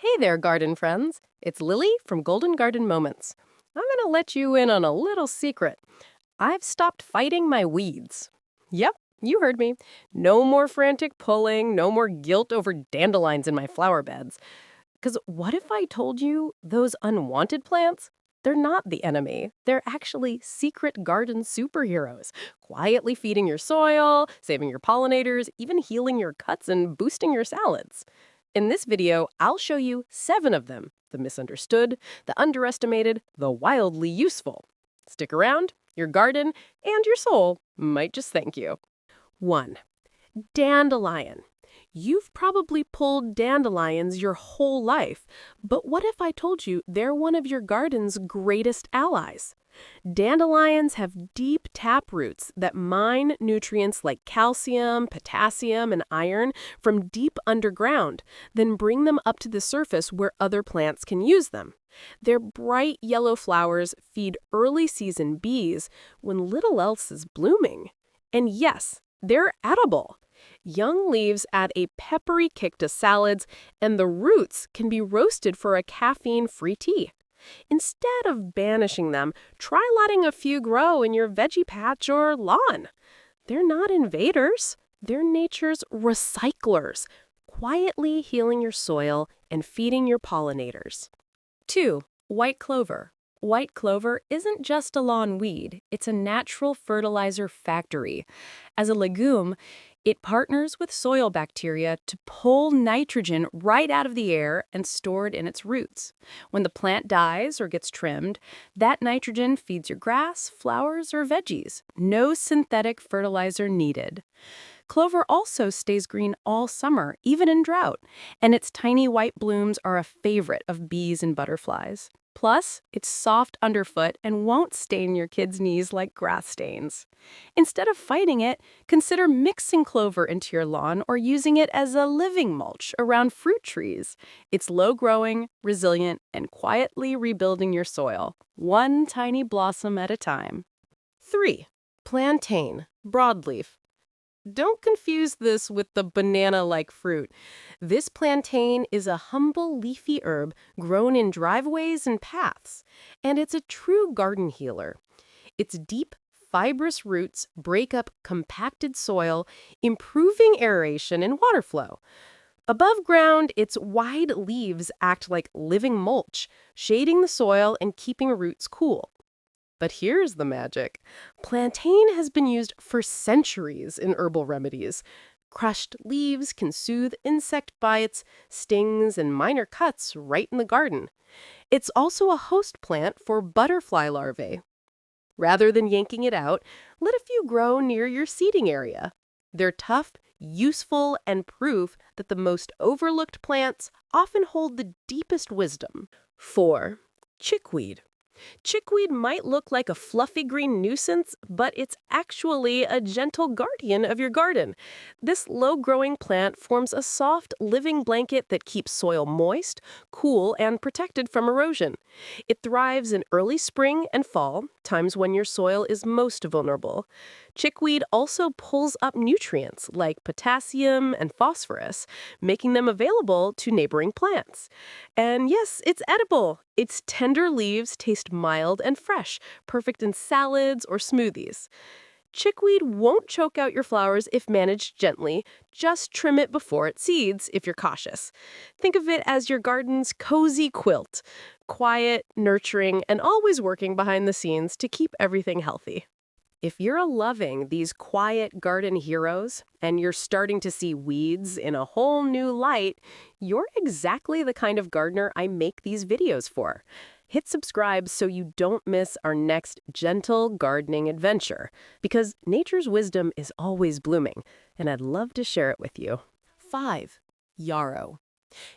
Hey there, garden friends. It's Lily from Golden Garden Moments. I'm going to let you in on a little secret. I've stopped fighting my weeds. Yep, you heard me. No more frantic pulling, no more guilt over dandelions in my flower beds. Because what if I told you those unwanted plants? They're not the enemy. They're actually secret garden superheroes, quietly feeding your soil, saving your pollinators, even healing your cuts and boosting your salads. In this video, I'll show you 7 of them: the misunderstood, the underestimated, the wildly useful. Stick around, your garden and your soul might just thank you. 1. Dandelion. You've probably pulled dandelions your whole life, but what if I told you they're one of your garden's greatest allies? Dandelions have deep tap roots that mine nutrients like calcium, potassium, and iron from deep underground, then bring them up to the surface where other plants can use them. Their bright yellow flowers feed early season bees when little else is blooming. And yes, they're edible. Young leaves add a peppery kick to salads, and the roots can be roasted for a caffeine-free tea. Instead of banishing them, try letting a few grow in your veggie patch or lawn. They're not invaders. They're nature's recyclers, quietly healing your soil and feeding your pollinators. 2. White clover. White clover isn't just a lawn weed, it's a natural fertilizer factory. As a legume, it partners with soil bacteria to pull nitrogen right out of the air and store it in its roots. When the plant dies or gets trimmed, that nitrogen feeds your grass, flowers, or veggies. No synthetic fertilizer needed. Clover also stays green all summer, even in drought, and its tiny white blooms are a favorite of bees and butterflies. Plus, it's soft underfoot and won't stain your kids' knees like grass stains. Instead of fighting it, consider mixing clover into your lawn or using it as a living mulch around fruit trees. It's low-growing, resilient, and quietly rebuilding your soil, one tiny blossom at a time. 3. Plantain, broadleaf. Don't confuse this with the banana-like fruit. This plantain is a humble leafy herb grown in driveways and paths, and it's a true garden healer. Its deep, fibrous roots break up compacted soil, improving aeration and water flow. Above ground, its wide leaves act like living mulch, shading the soil and keeping roots cool. But here's the magic. Plantain has been used for centuries in herbal remedies. Crushed leaves can soothe insect bites, stings, and minor cuts right in the garden. It's also a host plant for butterfly larvae. Rather than yanking it out, let a few grow near your seeding area. They're tough, useful, and proof that the most overlooked plants often hold the deepest wisdom. 4. Chickweed. Chickweed might look like a fluffy green nuisance, but it's actually a gentle guardian of your garden. This low-growing plant forms a soft, living blanket that keeps soil moist, cool, and protected from erosion. It thrives in early spring and fall, times when your soil is most vulnerable. Chickweed also pulls up nutrients like potassium and phosphorus, making them available to neighboring plants. And yes, it's edible. Its tender leaves taste mild and fresh, perfect in salads or smoothies. Chickweed won't choke out your flowers if managed gently. Just trim it before it seeds if you're cautious. Think of it as your garden's cozy quilt, quiet, nurturing, and always working behind the scenes to keep everything healthy. If you're loving these quiet garden heroes and you're starting to see weeds in a whole new light, you're exactly the kind of gardener I make these videos for. Hit subscribe so you don't miss our next gentle gardening adventure, because nature's wisdom is always blooming, and I'd love to share it with you. 5. Yarrow.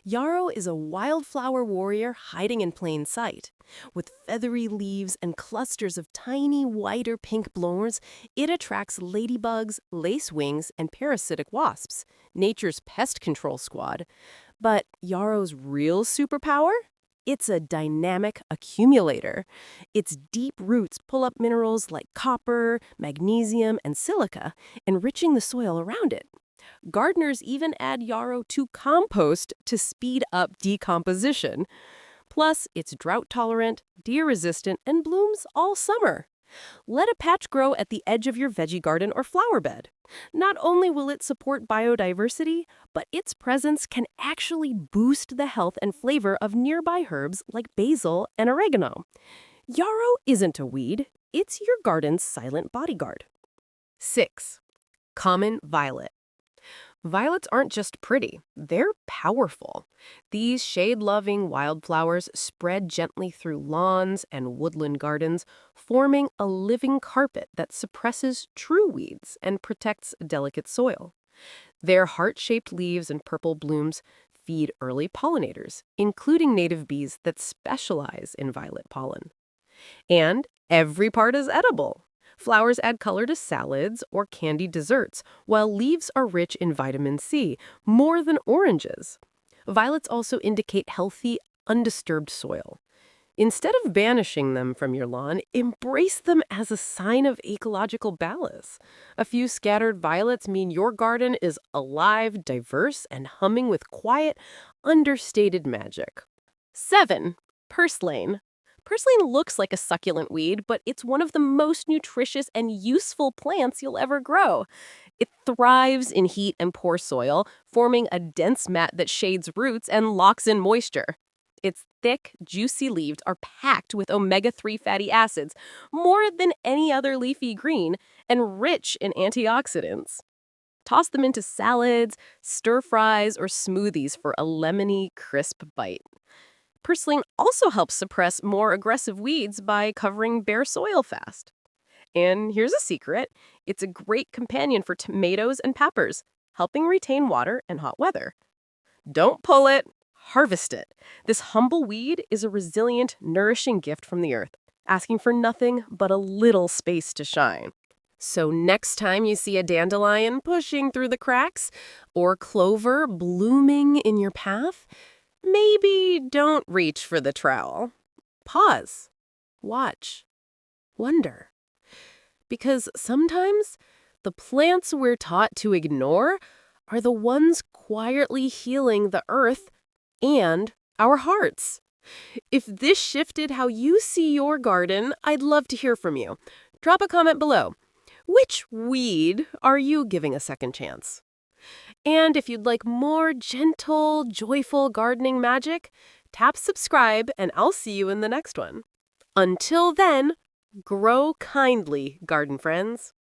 Yarrow is a wildflower warrior hiding in plain sight. With feathery leaves and clusters of tiny white or pink blooms, it attracts ladybugs, lacewings, and parasitic wasps, nature's pest control squad. But yarrow's real superpower? It's a dynamic accumulator. Its deep roots pull up minerals like copper, magnesium, and silica, enriching the soil around it. Gardeners even add yarrow to compost to speed up decomposition. Plus, it's drought-tolerant, deer-resistant, and blooms all summer. Let a patch grow at the edge of your veggie garden or flower bed. Not only will it support biodiversity, but its presence can actually boost the health and flavor of nearby herbs like basil and oregano. Yarrow isn't a weed, it's your garden's silent bodyguard. 6. Common violet. Violets aren't just pretty, they're powerful. These shade-loving wildflowers spread gently through lawns and woodland gardens, forming a living carpet that suppresses true weeds and protects delicate soil. Their heart-shaped leaves and purple blooms feed early pollinators, including native bees that specialize in violet pollen. And every part is edible. Flowers add color to salads or candied desserts, while leaves are rich in vitamin C, more than oranges. Violets also indicate healthy, undisturbed soil. Instead of banishing them from your lawn, embrace them as a sign of ecological balance. A few scattered violets mean your garden is alive, diverse, and humming with quiet, understated magic. 7. Purslane. Purslane looks like a succulent weed, but it's one of the most nutritious and useful plants you'll ever grow. It thrives in heat and poor soil, forming a dense mat that shades roots and locks in moisture. Its thick, juicy leaves are packed with omega-3 fatty acids, more than any other leafy green, and rich in antioxidants. Toss them into salads, stir-fries, or smoothies for a lemony, crisp bite. Purslane also helps suppress more aggressive weeds by covering bare soil fast. And here's a secret. It's a great companion for tomatoes and peppers, helping retain water in hot weather. Don't pull it, harvest it. This humble weed is a resilient, nourishing gift from the earth, asking for nothing but a little space to shine. So next time you see a dandelion pushing through the cracks or clover blooming in your path, maybe don't reach for the trowel. Pause. Watch. Wonder. Because sometimes the plants we're taught to ignore are the ones quietly healing the earth and our hearts. If this shifted how you see your garden, I'd love to hear from you. Drop a comment below. Which weed are you giving a second chance? And if you'd like more gentle, joyful gardening magic, tap subscribe and I'll see you in the next one. Until then, grow kindly, garden friends.